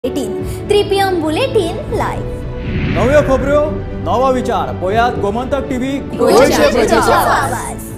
3 PM bulletin live. नव्या खबरो नवा विचार पळयात गोमंतक टीव्ही गोंयच्या प्रजेचो आवाज.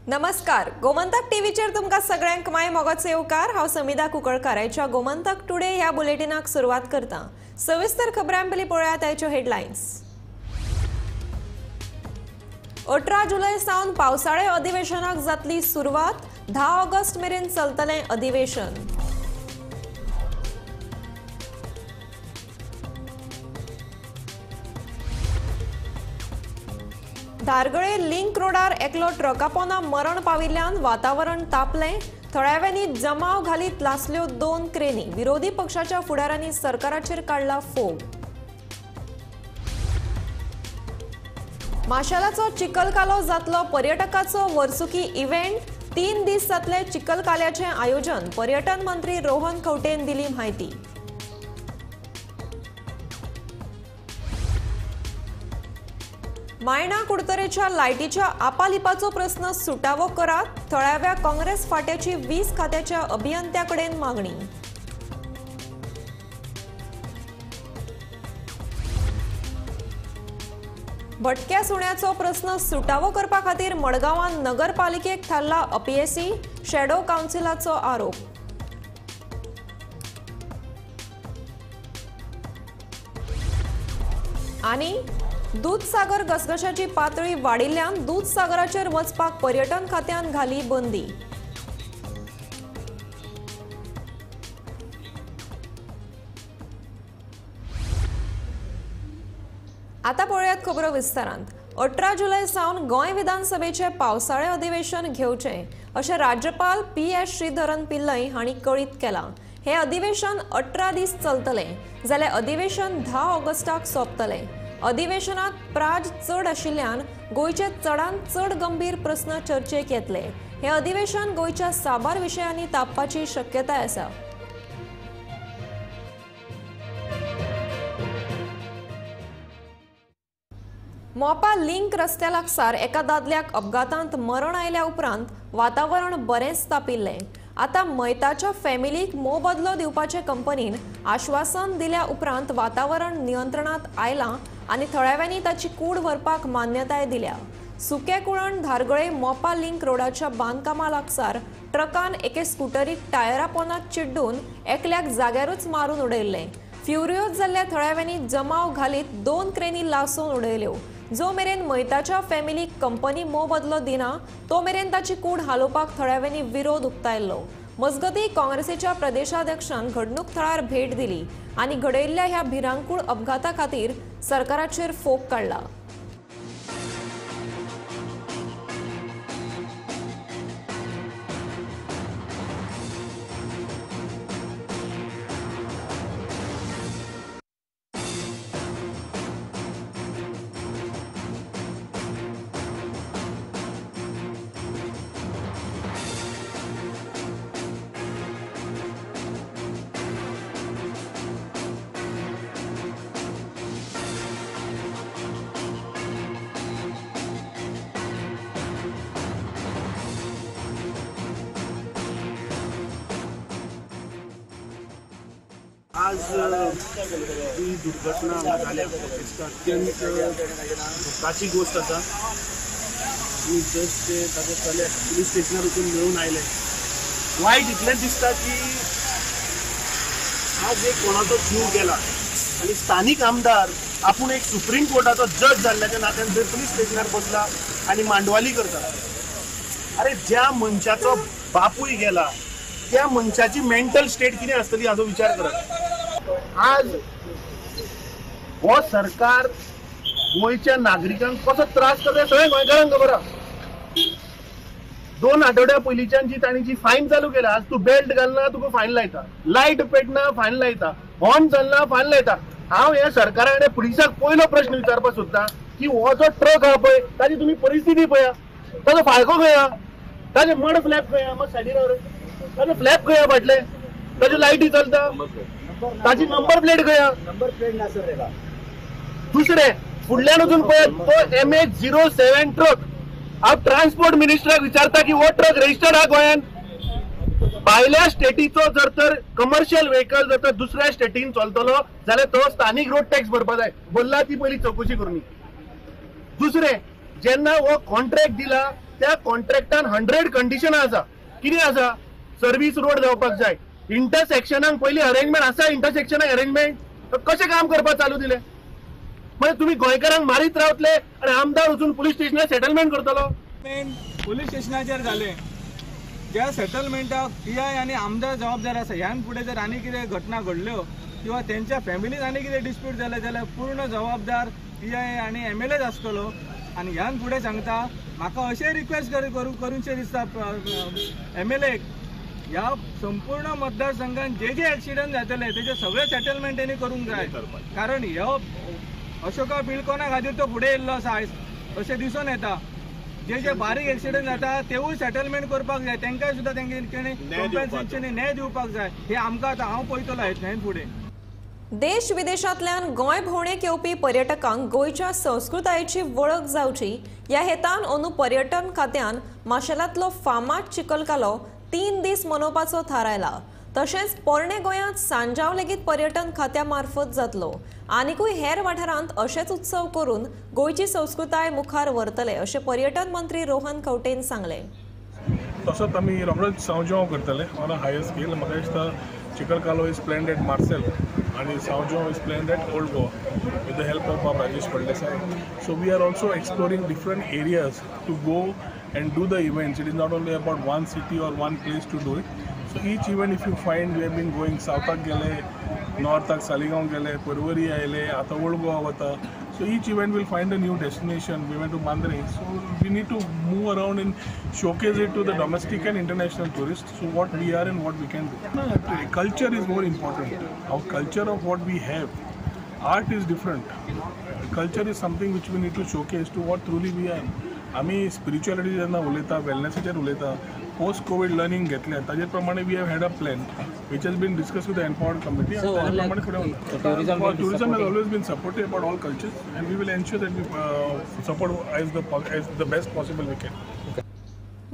नमस्कार. गोमंतक टीव्हीचेर तुमकां सगळ्यांक माय मोगाचो येवकार. हांव समिधा कुंकळकाराच्या गोमंतक टुडे ह्या बुलेटिनाक सुरवात करता. सविस्तर खबरां पयलीं पळयात आयच्यो हेडलायन्स. 18 जुलय सावन पावसाळे अधिवेशनाक जातली सुरवात. 10 ऑगस्ट मेरेन चलतलें अधिवेशन. धारगळे लिंक रोडार एकलो ट्रका पोंदा मरण पाविल्ल्यान वातावरण तापलें. थळाव्यांनी जमाव घालीत लासल्यो 2 क्रेनी. विरोधी पक्षाच्या फुडाऱ्यांनी सरकाराचेर काडला फोग. माशेलाचो चिखलकालो जातलो पर्यटकाचो वर्सुकी इव्हेंट. 3 दीस जातले चिखलकाल्याचें आयोजन. पर्यटन मंत्री रोहन खंवटेन दिली म्हायती. मायणा कुडतरेच्या लायटीच्या आपालिपाचो प्रस्न सुटावो करात. थळाव्या काँग्रेस फाट्याची 20 खात्याच्या अभियंत्याकडेन मागणी. भटक्या सुण्याचो प्रस्न सुटावो करपा खातीर मडगांवान नगरपालिकेक थारला अपयेसी. शॅडो कावन्सिलाचो आरोप. आनी दूधसागर घसघशाची पातळी वाडिल्ल्यान दूधसागराचेर वचपाक पर्यटन खात्यान घाली बंदी. आता पळयात खबरो विस्तारांत. 18 जुलय सावन गोंय विधानसभेचे पावसाळे अधिवेशन घेवचे अशें राज्यपाल PS श्रीधरन पिल्लय हांणी कळीत केलां. हे अधिवेशन 18 दीस चलतलें जाल्यार अधिवेशन 10 ऑगस्टाक सोंपतलें. अधिवेशनात प्राज चड आशिल्ल्यान गोंयचे चडांत चड गंभीर प्रस्न चर्चेक येतले. हे अधिवेशन गोंयच्या साबार विशयांनी तापपाची शक्यताय आसा. मोपा लिंक रस्त्या लागसार एका दादल्याक अपघातांत मरण आयल्या उपरांत वातावरण बरेंच तापिल्लें. आता मैताच्या फॅमिलीक मोबदलो दिवपाचे कंपनीन आश्वासन दिल्या उपरांत वातावरण नियंत्रणात आयलां आनी थळाव्यांनी ताची कूड व्हरपाक मान्यताय दिल्या. सुके कुळण धारगळे मोपा लिंक रोडाच्या बांदकामा लागसार ट्रकान एके स्कूटरीक टायरा पोंदात चिड्डून एकल्याक जाग्यारूच मारून उडयल्लें. फ्युरियोज जाल्ल्या थळाव्यांनी जमाव घालीत 2 क्रेनी लासोवन उडयल्यो. जो मेरेन मैताच्या फॅमिलीक कंपनी मोबदलो दिना तो मेरेन ताची कूड हालोवपाक थळाव्यांनी विरोध उक्तायल्लो. मजगतीं काँग्रेसीच्या प्रदेशाध्यक्षान घडणूक थळार भेट दिली आनी घडयल्ल्या ह्या भिरांकूळ अपघाता खातीर सरकाराचेर फोग काडला. आज ही दुर्घटना झाल्या अत्यंत दुःखाची गोष्ट आसा. मी जस्ट ते ताचे चले पुलीस स्टेशनार वचून मेळून आयले. वायट इतलें दिसता की आज एक कोणाचो जीव गेला आनी स्थानीक आमदार आपूण एक सुप्रीम कोर्टाचो जज जाल्ल्याच्या नात्यान जर पुलीस स्टेशनार बसला आनी मांडवाली करता. अरे ज्या मनशाचो बापूय गेला त्या मनशाची मेंटल स्टेट कितें आसतली हाचो विचार करात. आज हो सरकार गोंयच्या नागरिकांक कसो त्रास करता सगळ्या गोंयकारांक खबर आसा. 2 आठवड्या पयलींच्यान जी तांणी जी फायन चालू केला. आज तूं बेल्ट घालना तुका फायन लायता, लायट पेटना फायन लायता, हॉर्न चलना फायन लायता. हांव ह्या सरकारा कडेन पुलिसाक पयलो प्रश्न विचारपाक सोदतां की हो जो ट्रक आहा पळय ताची तुमी परिस्थिती पळया, ताजो फाळको खंय आहा, ताजे मड फ्लॅप खंय आहा, मग सायडीन ताजे फ्लॅप खंय फाटले, ताज्यो लायटी चलता, ताजी नंबर प्लेट खंय? दुसरे फुडल्यान वचून पळय तो MH07 ट्रक. हांव ट्रान्सपोर्ट मिनिस्टराक विचारता की हो ट्रक रजिस्टर्ड हा गोंयान? भायल्या स्टेटीचो जर तर कमर्शियल व्हेकल जर तर दुसऱ्या स्टेटीन चलतलो जाल्यार तो स्थानिक रोड टॅक्स भरपा जाय. बोल्ला ती पयली चौकशी करून. दुसरे जेन्ना हो कॉन्ट्रॅक्ट दिला त्या कॉन्ट्रॅक्टान 100 कंडिशनां आसा. कितें आसा? सर्व्हिस रोड जावपाक जाय, इंटरसेक्शनाक पयली अरेंजमेंट आसा, इंटरसेक्शनाक अरेंजमेंट कशें काम करपाक चालू दिलें? म्हणजे तुम्ही गोंयकारांक मारीत रावतले आणि आमदार वचून पुलीस स्टेशनार सेटलमेंट करतलो. पुलीस स्टेशनाचेर जालें ज्या सेटलमेंटाक PI आनी आमदार जबाबदार आसा. ह्यान फुडें जर आनी कितें घटना घडल्यो किंवा तेंच्या फॅमिलीन आनी कितें डिस्प्यूट जालें जाल्यार पूर्ण जबाबदार PI आनी MLAच आसतलो. आनी ह्यान फुडें सांगता म्हाका अशें रिक्वेस्ट करूंचे दिसता MLAक, ह्या संपूर्ण मतदारसंघात जे एक्सिडंट जातले तेजे सगळे सेटलमेंट तेणी करूंक जाय. कारण ह्यो अशोका बिल्डकॉना खातीर तो फुडें येयल्लो आसा आयज अशें दिसून येता. जे बारीक एक्सिडंट जाता तेवूय सेटलमेंट करपाक जाय, तांकांय सुद्दां तेंच्यांनी कॉम्पेन्सेशन न्याय दिवपाक जाय. हे आमकां आतां हांव पळयतलो हें फुडें. देश विदेशांतल्यान गोंय भोंवडेक येवपी पर्यटकांक गोंयच्या संस्कृतायेची वळख जावची ह्या हेतान अंदू पर्यटन खात्यान माशेलांतलो फामाद चिखलकालो 3 दीस मनोवपाचो थारायला. तशेंच पोरणे गोंयांत सांजाव लेगीत पर्यटन खात्या मार्फत जातलो. आनीकूय हेर वाठारांत अशेच उत्सव करून गोंयची संस्कृताय मुखार व्हरतले अशें पर्यटन मंत्री रोहन खंवटेन सांगलें. तसोच आमी रोखडोच सांजाव करतले ऑन अ हायर स्केल. म्हाका दिसता Chikhalkalo is planned at Marcel and Sanjao is planned at Old Goa with the help of Rajesh Paldesai. So we are also exploring different areas to go and do the events. It is not only about one city or one place to do it. So each event, if you find, we have been going south gele, north Saligaon gele, Purvari aile, ata Old Goa vata. So each event will find a new destination. We went to Mandre. So we need to move around and showcase it to the domestic and international tourists. So what we are and what we can do. Culture is more important. Our culture of what we have. Art is different. Culture is something which we need to showcase to what truly we are. आमी spirituality जेन्ना उलयता, वेलनेसाचेर उलयता, post Covid learning घेतलें ताजे प्रमाणे we have had a plan which has been discussed with the empowered committee. So tourism has always been supportive about all cultures, and we will ensure that we support as the best possible we can.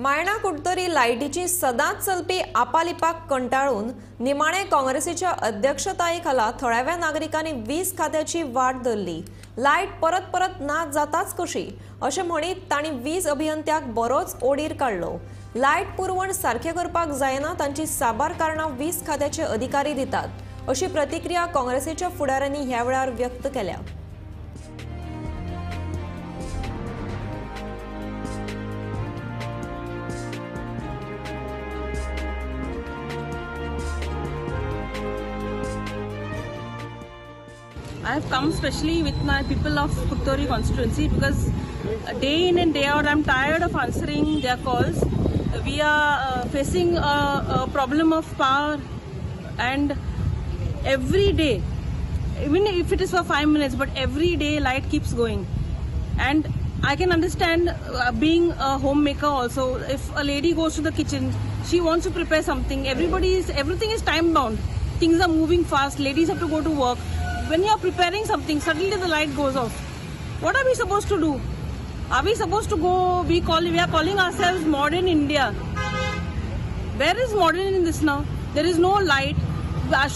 मायणा Curtorim लायटीची सदांच चलपी आपालिपाक कंटाळून निमाणे काँग्रेसीच्या अध्यक्षताये खाला थळाव्या नागरिकांनी वीज खात्याची वाट धरली. लायट परत परत ना जाताच कशी अशें म्हणीत तांणी वीज अभियंत्याक बरोच ओडीर काडलो. लायट पुरवण सारखे करपाक जायना तांची साबार कारणां वीज खात्याचे अधिकारी दितात अशी प्रतिक्रिया काँग्रेसीच्या फुडाऱ्यांनी ह्या वेळार व्यक्त केल्या. I have come specially with my people of Puttori constituency because day in and day out I'm tired of answering their calls. We are facing a problem of power, and every day, even if it is for 5 minutes, but every day light keeps going. And I can understand being a homemaker also. If a lady goes to the kitchen, she wants to prepare something. Everything is time bound. Things are moving fast. Ladies have to go to work. When you are preparing something, suddenly the light goes off. What are we supposed to do? Are we supposed to go? We are calling ourselves modern India. Where is modern in this now? There is no light.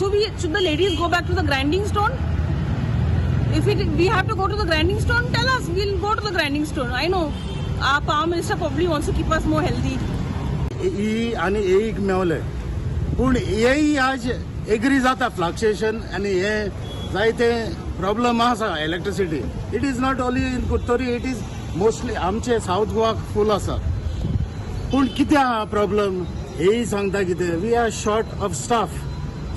Should the ladies go back to the grinding stone? If we have to go to the grinding stone, tell us. We'll go to the grinding stone. I know our Prime Minister probably wants to keep us more healthy. आणि एक मेवले पूण हेय आज agree जाता fluctuation आणि हे जायते problem आसा electricity. It is not only in Curtorim, it is mostly आमचे साऊथ गोवा फूल आसा. पूण कितें आहा प्रॉब्लम हेय सांगता कितें we are short of staff.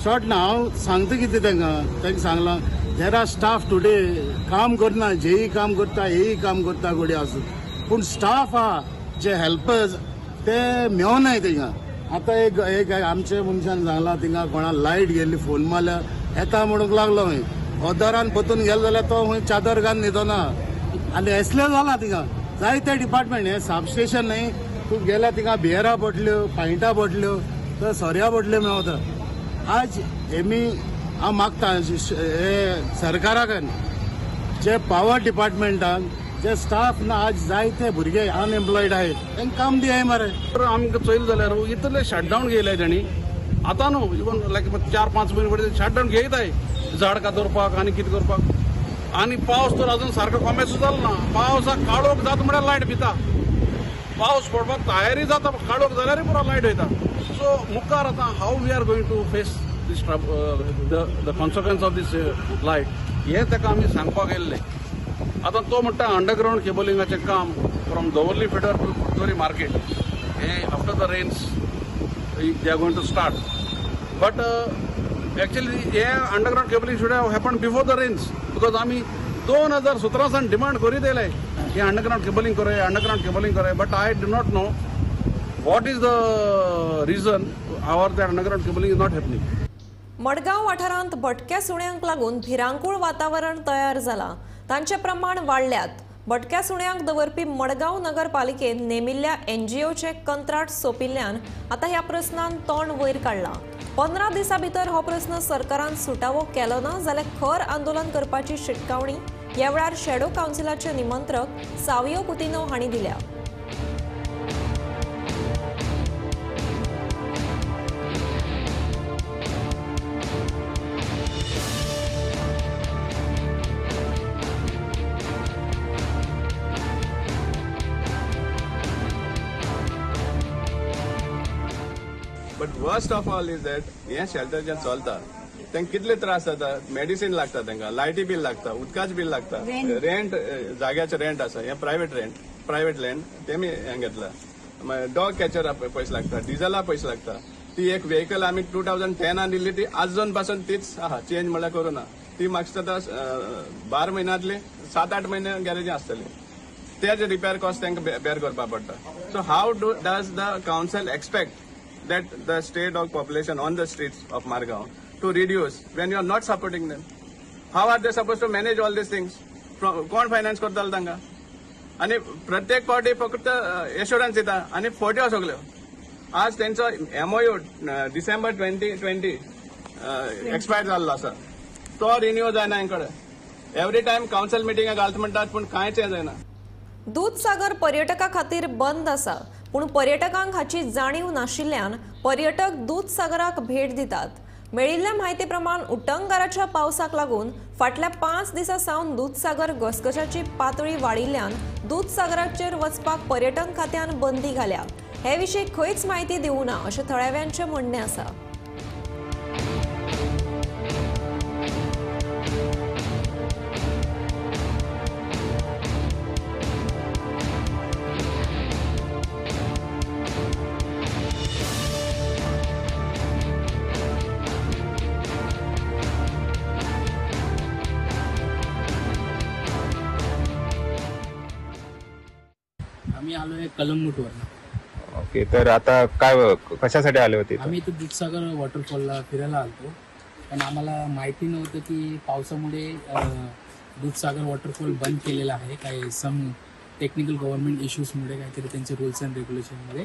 Short ना हांव सांगता कितें तांकां सांगलां देर आर स्टाफ टुडे काम करना, जेई काम करता हेय काम करता गोडे आसूं, पूण स्टाफ आहा जे हेल्पर्स ते मेवनाय थिंगा. आतां एक आमच्या मनशान सांगलां थिंगा कोणा लायट गेल्ली फोन मारल्यार येता म्हणूंक लागलो. खंय ओद्दारान पोतून गेलो जाल्यार तो खंय चादर घालून न्हिदो ना. आनी असलें जालां थिंगा जायते डिपार्टमेंट. हें सबस्टेशन न्हय, तूं गेल्यार थिंगा बियरा बोटल्यो, पायंटा बोटल्यो तर सोर्या बोटले मेवता आज हेमी हांव मागता सरकाराक जे पॉवर डिपार्टमेंटान जे स्टाफ ना आज जायते भुरगे अनएम्प्लॉयड आहेत तांकां काम दियाय मरे. आमकां चोयल जाल्यार इतले शटडावन घेयले तेणी आतां न्हू इवन लायक 4-5 म्हयने पयलीं शटडावन घेयताय झाड कातरपाक आनी कितें करपाक आनी पावस तर अजून सारको कमेसो जालो ना. पावसाक काळोख जाता म्हळ्यार लायट भिता. पावस पडपाक तयारी जाता काळोख जाल्यार पुरो लायट वयता. सो मुखार आतां how we are going to face this the consequence of this लायट हे ताका आमी सांगपाक येयल्ले. आतां तो म्हणटा अंडरग्रावंड केबलिंगाचें काम from Davorlim feeder to Curtorim market हे after the rains they are going to start. But actually हे underground cabling should have happen before the rains because आमी 2017 सावन डिमांड करीत येयले हे अंडरग्रावंड केबलिंग करे but I do not know what is the reason our that underground cabling is not happening. Madgaon वाठारांत भटक्या सुण्यांक लागून भिरांकूळ वातावरण तयार जाला. तांचे प्रमाण वाडल्यात. भटक्या सुण्यांक दवरपी मडगांव नगरपालिकेन नेमिल्ल्या NGOचे कंत्राट सोंपिल्ल्यान आतां ह्या प्रस्नान तोंड वयर काडलां. 15 दिसां भितर हो प्रस्न सरकारान सुटावो केलो ना जाल्यार खर आंदोलन करपाची शिटकावणी ह्या वेळार शॅडो कावन्सिलाचे निमंत्रक सावियो कुतिनो हांणी दिल्या. But worst of all is that हे शेल्टर जे चलता तांकां कितले त्रास जाता. मेडिसीन लागता तांकां, लायटी बील लागता, उदकाचें बील लागता, रेंट जाग्याचें रेंट आसा हे प्रायव्हेट लँड तेमी हें घेतला. डॉग कॅचर पयशे लागता, डिझला पयशे लागता. ती एक व्हेकल आमी 2010 दिल्ली ती आजून पासून तीच आहा, चेंज म्हळ्यार करूना. ती म्हाका दिसता 12 म्हयन्यांतली 7-8 म्हयने गॅरेजीन आसतली. तेज रिपेर कॉस्ट तांकां बेर करपा पडटा. So how does the council expect that the stray dog population on the streets of Margao to reduce when you are not supporting them? How are they supposed to manage all these things? कोण finance करतालो तांकां? आनी प्रत्येक फावटी फक्त assurance दिता आनी फोट्यो सगल्यो. आज तेंचो MOU डिसेंबर 2020 एक्सपायर जाल्लो आसा. तो रिन्यू जायना हांकडे. एवरी टायम कावन्सिल मिटिंगा घालता म्हणटात पूण कांयच हें जायना. दूधसागर पर्यटका खातीर बंद आसा पूण पर्यटकांक हाची जाणीव नाशिल्ल्यान पर्यटक दूधसागराक भेट दितात. मेळिल्ल्या म्हायती प्रमाण उटंगाराच्या पावसाक लागून फाटल्या 5 दिसां सावन दूधसागर घसघशाची पातळी वाडिल्ल्यान दूधसागराचेर वचपाक पर्यटन खात्यान बंदी घाल्या. हे विशीं खंयच म्हायती दिवं ना अशें थळाव्यांचें म्हणणें आसा. आम्ही आलोय कलंगूटवर. ओके, तर आता काय कशासाठी आले होते? आम्ही इथं दूधसागर वॉटरफॉलला फिरायला आलतो पण आम्हाला माहिती नव्हतं की पावसामुळे दूधसागर वॉटरफॉल बंद केलेला आहे. काही सम टेक्निकल गव्हर्नमेंट इश्यूजमुळे काहीतरी त्यांचे रूल्स अँड रेग्युलेशनमध्ये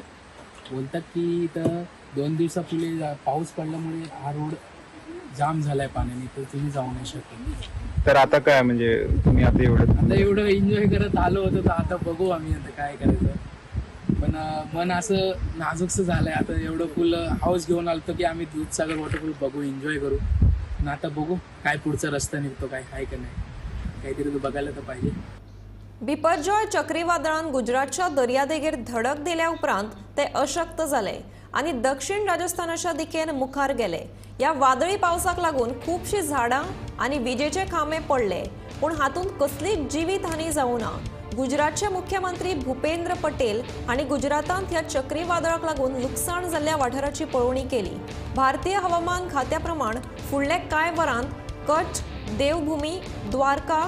बोलतात की इथं 2 दिवसापूर्वी पाऊस पडल्यामुळे हा रोड जाम झालाय पाण्याने, तर तुम्ही जाऊ नाही शकत. तर आता काय म्हणजे तुम्ही आता एवढं एन्जॉय करत आलो होतो तर आता बघू आम्ही आता काय करायचं. पण मन असं नाजूकसं झालंय. आता एवढं फुल हाऊस घेऊन आलतो की आम्ही दूधसागर वॉटरफॉल बघू, एन्जॉय करू. आणि आता बघू काय पुढचा रस्ता निघतो, काय आहे का नाही, काहीतरी बघायला तर पाहिजे. बिपरजॉय चक्रीवादळान गुजरातच्या दर्यादेगेर धडक दिल्या उपरांत ते अशक्त जाले आणि दक्षिण राजस्थानाच्या दिकेन मुखार गेले. या वादळी पावसाक लागून खूपशी झाडां आणि विजेचे खांबे पडले पण हातूंत कसलीच जीवित हानी जावं ना. गुजरातचे मुख्यमंत्री भूपेंद्र पटेल हांणी गुजरातांत ह्या चक्रीवादळाक लागून लुकसाण जाल्ल्या वाठाराची पळोवणी केली. भारतीय हवामान खात्या प्रमाण फुडले कांय वरांत कच्छ, देवभूमी, द्वारका,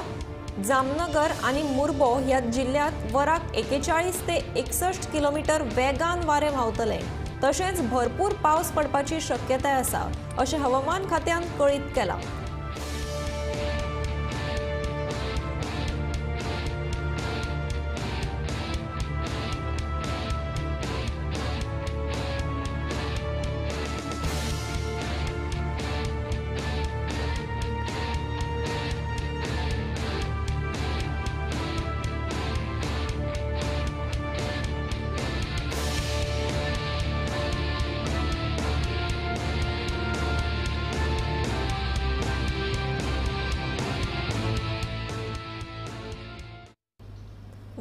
जामनगर आणि मुर्बो ह्या जिल्ह्यात वराक 41 ते 61 किलोमीटर वेगान वारे व्हांवतले. तशेंच भरपूर पावस पडपाची शक्यताय आसा अशें हवामान खात्यान कळीत केलां.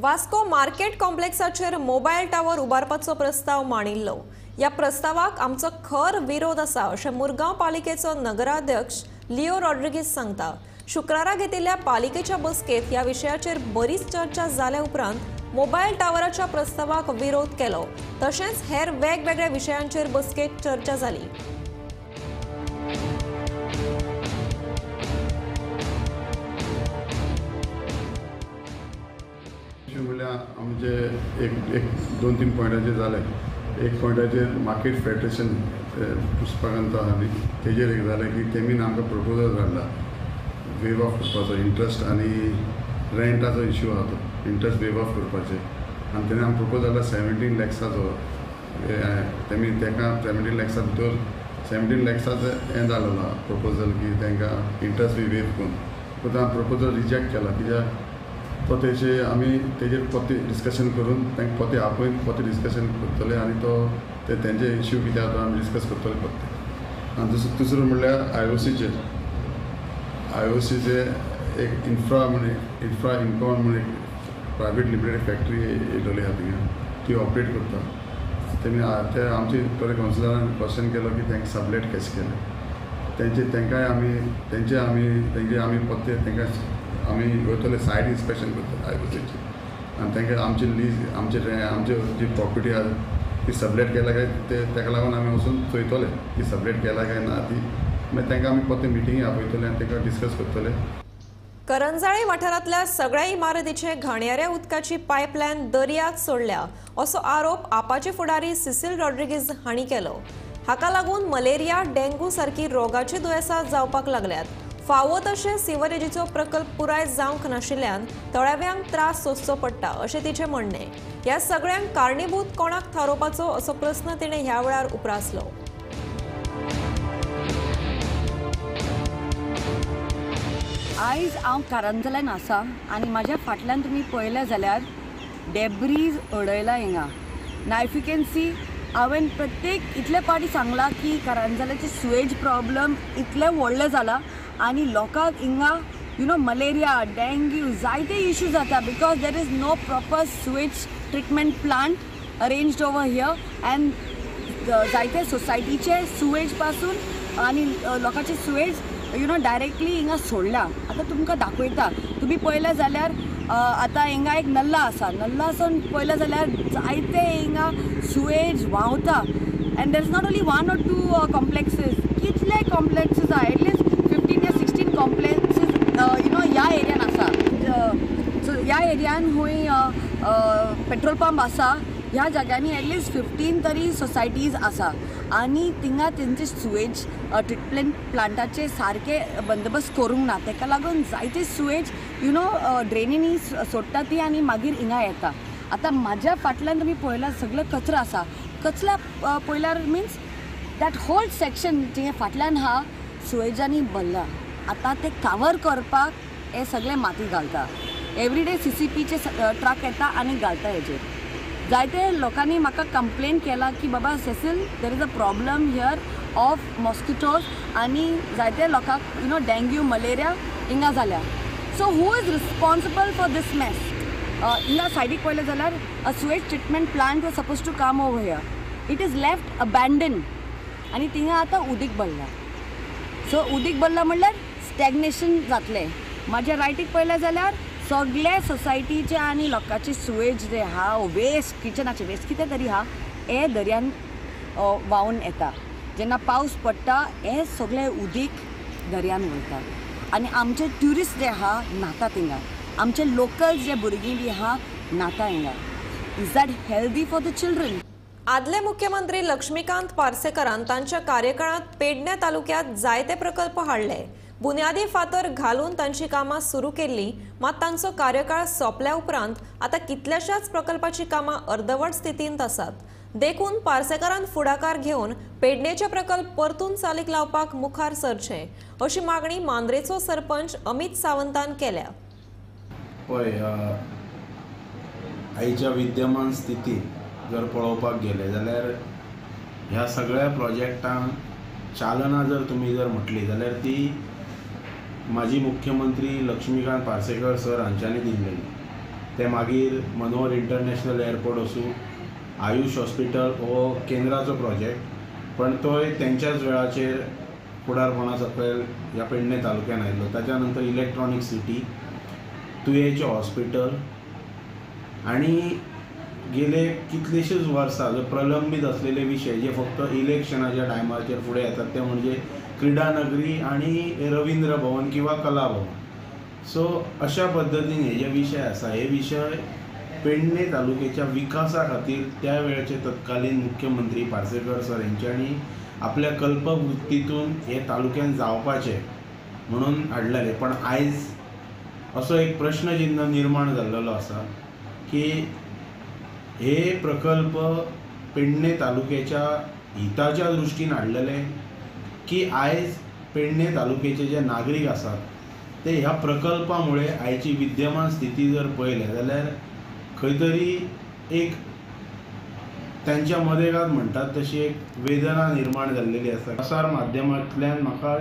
वास्को मार्केट कॉम्प्लेक्साचेर मोबायल टावर उबारपाचो प्रस्ताव मांडिल्लो. ह्या प्रस्तावाक आमचो खर विरोध आसा अशें मुरगांव पालिकेचो नगराध्यक्ष लिओ रॉड्रिगीज सांगता. शुक्रारा घेतिल्ल्या पालिकेच्या बसकेत ह्या विशयाचेर बरीच चर्चा जाल्या उपरांत मोबायल टावराच्या प्रस्तावाक विरोध केलो. तशेंच हेर वेगवेगळ्या विशयांचेर बसकेत चर्चा जाली. आमचे एक दोन तीन पॉयंटाचेर जाले. एक पॉयंटाचेर मार्केट फेडरेशन पुष्पकांत आनी तेजेर एक जालें की तेमीन आमकां प्रपोजल धाडला वेव ऑफ करपाचो इंट्रस्ट आनी रेंटाचो इश्यू आहा तो इंट्रस्ट वेव ऑफ करपाचें. आनी तेणें आमकां प्रपोज धाडला 17 लॅक्साचो. तेमी ताका 17 लॅक्सा भितर 17 लॅक्साचो हें जालेलो प्रपोजल की तांकां इंट्रस्ट बी वेव करून. पूण हांवें प्रपोजल रिजेक्ट केला कित्याक तो तेजे आमी तेजेर पोते डिस्कशन करून तांकां पोते आपयन पोते डिस्कशन करतले आनी तो तेंचे इश्यू कितें आसा तो आमी डिस्कस करतले पोते. आनी दुसरो म्हणल्यार IOCचे एक इन्फ्रा इन्कॉन म्हणून एक प्रायवेट लिमिटेड फॅक्टरी येयलोली आहा थिंगा ती ऑपरेट करता. तेमी ते आमचे थोडे कावन्सिलरान क्वेश्चन केलो की तांकां सबलेट कशें केलें तेंचे आमी पोते तांकां आमी वयतले सायट इन्स्पेक्शन करता IOCची आनी तांकां आमची लीज आमचे जी प्रॉपर्टी आसा ती सबलेट केल्या काय ताका लागून आमी वचून चोयतले ती सबलेट केल्या काय ना ती मागीर तांकां आमी पोते मिटिंगी आपयतले आनी तांकां डिस्कस करतले. करंजाळी वाठारांतल्या सगळ्या इमारतीचे घाणयाऱ्या उदकाची पायपलायन दर्यांत सोडल्या असो आरोप आपाचे फुडारी सिसील रॉड्रिगीज हांणी केलो. हाका लागून मलेरिया डेंग्यू सारखी रोगाची दुयेंसां जावपाक लागल्यात. फावो तशें सिवरेजीचो प्रकल्प पुराय जावंक नाशिल्ल्यान तळाव्यांक त्रास सोंसचो पडटा अशें तिचें म्हणणें. ह्या सगळ्यांक कारणीभूत कोणाक थारोवपाचो असो प्रस्न तिणें ह्या वेळार उपरासलो. आयज हांव कारंजल्यान आसा आनी म्हाज्या फाटल्यान तुमी पळयलें जाल्यार डेब्रीज उडयला हिंगा. ना इफ यू कॅन सी हांवें प्रत्येक इतले पाटी सांगला की कारंजल्याचे सुवेज प्रॉब्लम इतलें व्हडलें जाला आनी लोकांक हिंगा मलेरिया डेंग्यू जायते इश्यू जाता because there is no proper sewage treatment plant arranged over here and जायते सोसायटीचे सुवेज पासून आनी लोकांचे सुवेज डायरेक्टली हिंगा सोडला. आतां तुमकां दाखयता तुमी पळयलें जाल्यार आतां हिंगा एक नल्ला आसा. नल्लासून पळयलें जाल्यार जायते हिंगा सुवेज व्हांवता and there is not only 1 or 2 कॉम्प्लेक्सीस. कितले कॉम्प्लेक्सीस आहा एटलीस्ट 15 or 16 कॉम्प्लेक्सीस ह्या एरियान आसा. सो ह्या एरियान हूंय पेट्रोल पंप आसा. ह्या जाग्यांनी एटलीस्ट 15 तरी सोसायटीज आसा आनी थिंगा तेंचे सुवेज ट्रिटमेंट प्लांटाचे सारके बंदोबस्त करूंक ना. ताका लागून जायते सुवेज ड्रेनीनी सोडटा ती आनी मागीर हिंगा येता. आतां म्हाज्या फाटल्यान तुमी पळयल्यार सगळो कचरो आसा. कचऱ्या पळयल्यार मिन्स दॅट होल सेक्शन जे फाटल्यान आहा सुवेजांनी भरला. आतां ते कावर करपाक हे सगळे माती घालता. एवरीडे CCPचे ट्रक येता आनी घालता हेजेर. जायते लोकांनी म्हाका कंप्लेन केला की बाबा Cecil there is a problem here of mosquitoes आनी जायते लोकांक डेंग्यू मलेरिया हिंगा जाल्या. So who is responsible for this mess? हिंगा सायडीक पळयलें जाल्यार a sewage treatment plant was suppose to come over here. It is left abandon आनी थिंगा आतां उदीक भरला. सो उदीक भरला म्हणल्यार स्टॅग्नेशन जातलें. म्हाज्या रायटीक पळयलें जाल्यार सगळे सोसायटीचे आनी लोकांचे सुवेज जे आहा वेस्ट किचनाचे वेस्ट कितें तरी आहा हे दर्यान व्हांवन येता. जेन्ना पावस पडटा हे सगळे उदीक दर्यान वयता आनी आमचे ट्युरिस्ट जे आहा न्हाता थिंगा. आमचे लोकल जे भुरगीं बी आहा न्हाता हिंगा. Is that healthy for the children? आदले मुख्यमंत्री लक्ष्मीकांत पार्सेकरान तांच्या कार्यकाळात पेडणे तालुक्यात जायते प्रकल्प हाडले. बुन्यादी फातर घालून तांची कामां सुरू केल्ली. मात तांचो कार्यकाळ सोंपल्या उपरांत आतां कितल्याशाच प्रकल्पाची कामां अर्दवट स्थितींत आसात. देखून पार्सेकरान फुडाकार घेवन पेडणेचे प्रकल्प परतून चालीक लावपाक मुखार सरचें अशी मागणी मांद्रेचो सरपंच अमित सावंतान केल्या. पळय आयच्या विद्यमान स्थितीत जर पळोवपाक गेले जाल्यार ह्या सगळ्या प्रोजेक्टांक चालना जर तुमी जर म्हटली जाल्यार ती माजी मुख्यमंत्री लक्ष्मीकांत पार्सेकर सर हांच्यांनी दिल्लेली. ते मागीर मनोहर इंटरनॅशनल एअरपोर्ट आसूं, आयुष हॉस्पिटल हो केंद्राचो प्रोजेक्ट, पण तोय तेंच्याच वेळाचेर फुडारपणा सकयल ह्या पेडणे तालुक्यान आयिल्लो. ताच्या नंतर इलेक्ट्रॉनीक सिटी, तुयेचें हॉस्पिटल आनी गेले कितलेशेच वर्सां जे प्रलंबीत असलेले विशय जे फक्त इलेक्शनाच्या टायमाचेर फुडें येतात ते म्हणजे क्रीडा नगरी आणि रवींद्र भवन किंवा कला भवन. सो अशा पद्दतीन हे जे विशय आसा हे विशय पेडणे तालुक्याच्या विकासा खातीर त्या वेळेचे तत्कालीन मुख्यमंत्री पार्सेकर सर हेंच्यांनी आपल्या कल्पवृत्तीतून हे तालुक्यान जावपाचें म्हणून हाडलेले. पण आयज असो एक प्रश्नचिन्ह निर्माण जाल्लो आसा की हे प्रकल्प पेडणे तालुक्याच्या हिताच्या दृश्टीन हाडलेले की आयज पेडणे तालुक्याचे जे नागरीक आसात ते ह्या प्रकल्पामुळे आयची विद्यमान स्थिती जर पळयले जाल्यार खंय तरी एक त्यांच्या मदेगात म्हणटात तशी एक वेदना निर्माण जाल्लेली आसा. प्रसार माध्यमांतल्यान म्हाका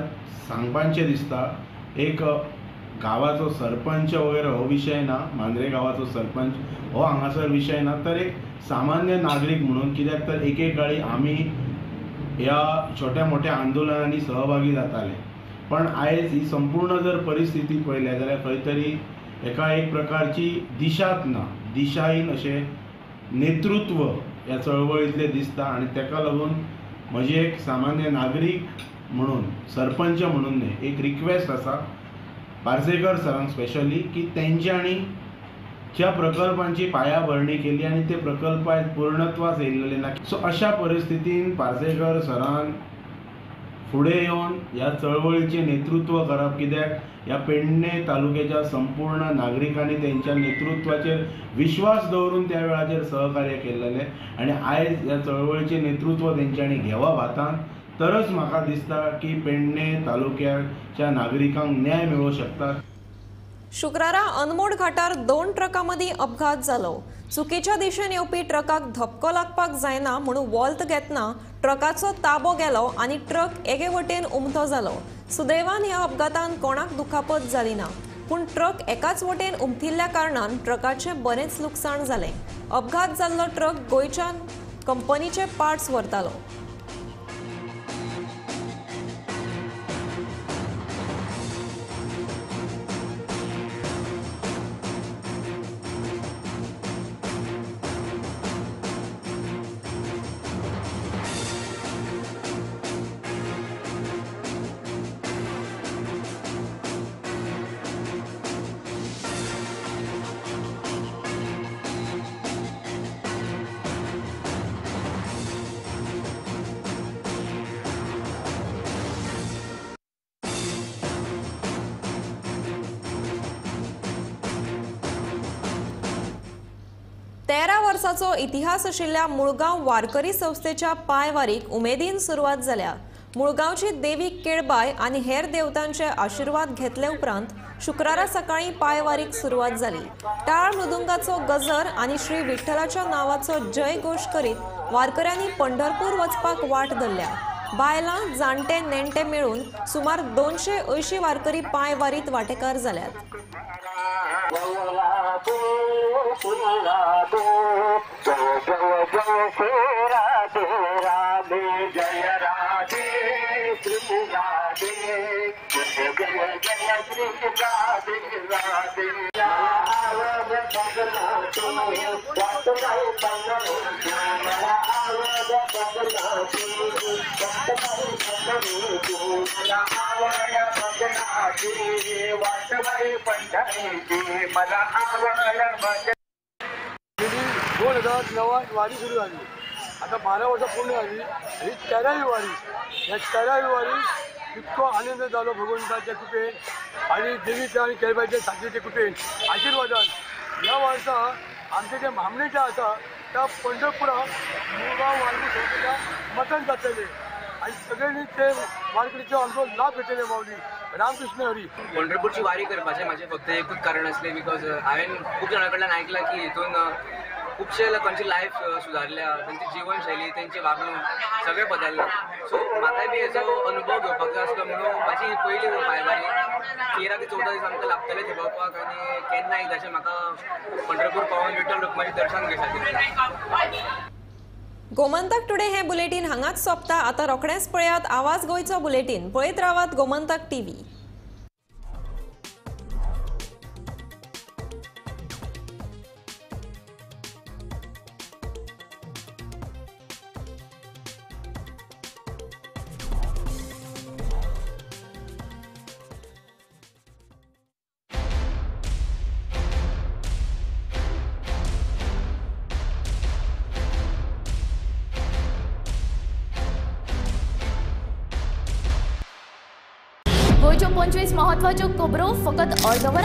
सांगपाचें दिसता, एक गांवाचो सरपंच वगैरे हो विशय ना, मांद्रे गांवाचो सरपंच हो हांगासर विशय ना, तर एक सामान्य नागरीक म्हणून, कित्याक तर एकेकाळी आमी ह्या छोट्या मोठ्या आंदोलनांनी सहभागी जाताले. पण आयज ही संपूर्ण जर परिस्थिती पळयल्या जाल्यार खंय तरी एका एक प्रकारची दिशाच ना, दिशाहीन अशें नेतृत्व ह्या चळवळींतले दिसता. आनी तेका लागून म्हजी एक सामान्य नागरीक म्हणून, सरपंच म्हणून न्हय, एक रिक्वेस्ट आसा पार्सेकर सरांक स्पेशली की तेंच्यांनी ज्या प्रकल्पांची पायाभरणी केली आणि ते प्रकल्प आयज पूर्णत्वास येयल्लेले ना. सो अशा परिस्थितीन पार्सेकर सरान फुडें येवन ह्या चळवळीचें नेतृत्व करप, कित्याक ह्या पेडणे तालुक्याच्या संपूर्ण नागरिकांनी तेंच्या नेतृत्वाचेर विश्वास दवरून त्या वेळाचेर सहकार्य केल्लेलें आनी आयज ह्या चळवळीचें नेतृत्व तेंच्यांनी घेवप हातांत, तरच म्हाका दिसता की पेडणे तालुक्याच्या नागरिकांक न्याय मेळूंक शकता. शुक्रारा अनमोड घाटार 2 ट्रकां अपघात जालो. चुकीच्या दिशेन येवपी ट्रकाक धपको लागपाक जायना म्हणून वॉल्त घेतना ट्रकाचो ताबो गेलो आनी ट्रक एके वटेन उमथो जालो. सुदैवान ह्या अपघातान कोणाक दुखापत जाली ना, पूण ट्रक एकाच वटेन उमथिल्ल्या कारणान ट्रकाचें बरेंच लुकसाण जालें. अपघात जाल्लो ट्रक गोंयच्या कंपनीचे पार्ट्स व्हरतालो. वर्साचो इतिहास आशिल्ल्या मुळगांव वारकरी संस्थेच्या पांयवारीक उमेदीन सुरवात जाल्या. मुळगांवची देवी केळबाय आनी हेर देवतांचे आशीर्वाद घेतले उपरांत शुक्रारा सकाळी पांयवारीक सुरवात जाली. टाळ मृदुंगाचो गजर आनी श्री विठ्ठलाच्या नावाचो जय घोश करीत वारकऱ्यांनी पंढरपूर वचपाक वाट धरल्या. बायलां, जाणटे, नेणटे मेळून सुमार 280 वारकरी पांयवारीत वांटेकार जाल्यात. दोन 2009 वारी सुरू झाली. आता 12 वर्ष पूर्ण झाली. ही 13वी वारी. या 13वी वारी इतको आनंद झालो भगवंताच्या कृपेन आणि देवीच्या आणि केळबाईच्या साथीच्या कृपेन आशीर्वादान या वर्सा आमचे जे मामणे आसा त्या पंढरपुरात मुळगांव वारकरी संस्थेच्या मतान जातले आणि सगळ्यांनी ते वारकरीचो आमचो लाभ घेतले. माऊली रामकृष्ण हरी. पंढरपूरची वारी करपाचें माझे फक्त एकूच कारण असलें बिकॉज हांवें खूप जाणां कडल्यान आयकलां की हितून खुबशे लोकांची लायफ सुदारल्या, त्यांची जीवनशैली, त्यांची वागणूक सगळें बदललां. सो म्हाकाय बी हेजो अनुभव घेवपाक जाय आसलो म्हणून म्हाजी पयली पांयवारी 13 ते 14 दीस आमकां लागतले थंय पावपाक आनी केन्ना एकदांचें म्हाका पंढरपूर पावून विठ्ठल रुक्माचें दर्शन घेवपाक. गोमंतक टुडे हे बुलेटिन हांगाच सोंपता. आतां रोखडेंच पळयात आवाज गोंयचो बुलेटिन. पळयत रावात गोमंतक टीव्ही. गोंयच्यो 25 महत्वाच्यो खबरो फकत अर्दवर